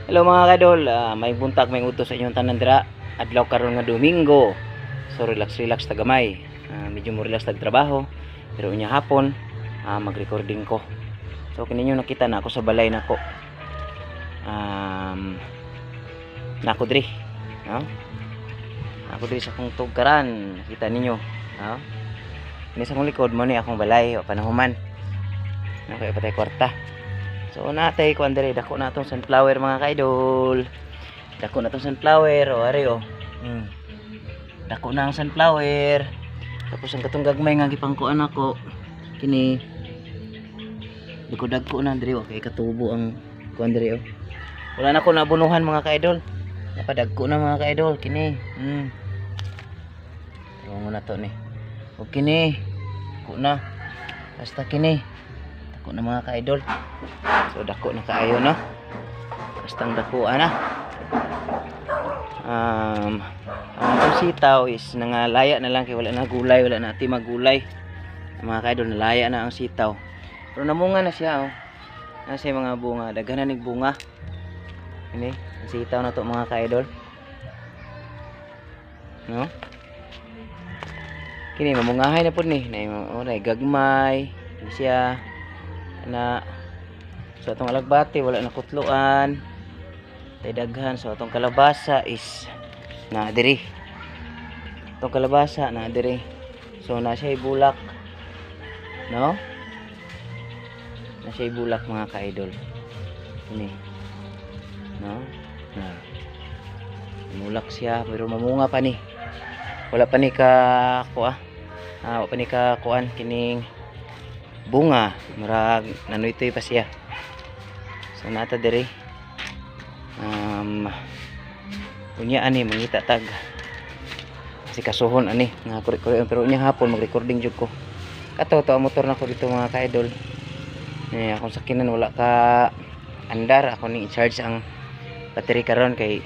Hello mga kadol, may buntag may utos sa inyong tanan dira. Adlaw karon nga Domingo. So relax ta gamay. Medyo mo relax tag trabaho. Pero unya hapon, mag-recording ko. So kininyo nakita na ako sa balay nako. Nako diri, no? Ako diri sa akong tugkaran, nakita ninyo, no? Ini sa akong likod mo ni akong balay o panahuman. Nako ipatay kwarta. So natay ko andre dako na tong sunflower mga kaidol. Dako na tong sunflower o ari o. Dako na ang sunflower. Tapos ang katong gagmay nga gipangkuan ako kini dako na andre o kay katubo ang kuan dire o. Wala na ko nabunuhan mga kaidol. Napadagko na mga kaidol kini. Tungo na to ni. O kini. Ko na. Basta kini. Dako na mga kaidol. So dako na kaayo no. Bastang dakuan na. Ang atong sitaw is nangalaya na lang kay wala na gulay, wala na ati magulay. Mga kaidol nalaya na ang sitaw. Pero namunga na siya oh. Nasa mga bunga, daghan na nig bunga. Ini, ang sitaw na to mga kaidol. No? Kini mamungahay na pud ni, na gagmay, siya na so atong alagbati wala na kutluan tay daghan. So atong kalabasa is na diri, atong kalabasa na diri. So na siya bulak, no, na siya bulak mga kaidol ini, no, na mulak siya pero mamunga pa ni, wala pa ni ka kuha, wala pa ni ka kuan kining bunga, murag nanoytoy pa siya. So nata diri unya ani mangita tag si kasuhon ani nga kuri-kuri pero unya hapon mag-recording jud ko. Kato to ang motor nako dito mga kaidol. Akong sakinan wala ka andar, ako ning i-charge ang battery karon kay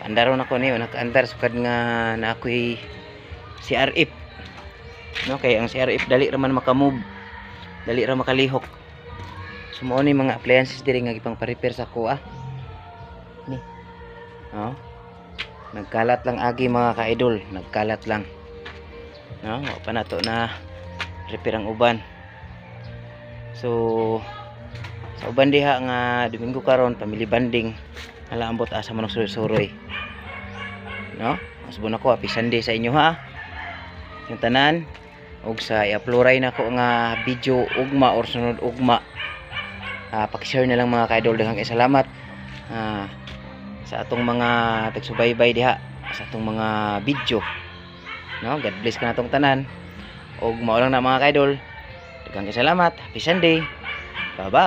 andaron ako ni wala ka andar sukad nga na ako'y CRF. No kay ang CRF dali ra man makamove, dali ra makalihok. Sumo ni mga appliances diri nga gipang pa-repair sa kuha. Ni. No? Nagkalat lang agi mga kaidol, nagkalat lang. No, wa pa nato na repair ang uban. So sa uban diha nga Domingo karon family banding. Hala ambot asa man suroy-suroy. No? Masubon ako happy Sunday sa inyo ha. Yung tanan og sa i-upload na ko nga video ugma or sunod ugma. Paki-share na lang mga kaidol, daghang salamat sa atong mga tagsubaybay diha sa atong mga video, no? God bless ka natong tanan og mao lang na mga kaidol, daghang salamat. Happy Sunday, bye bye.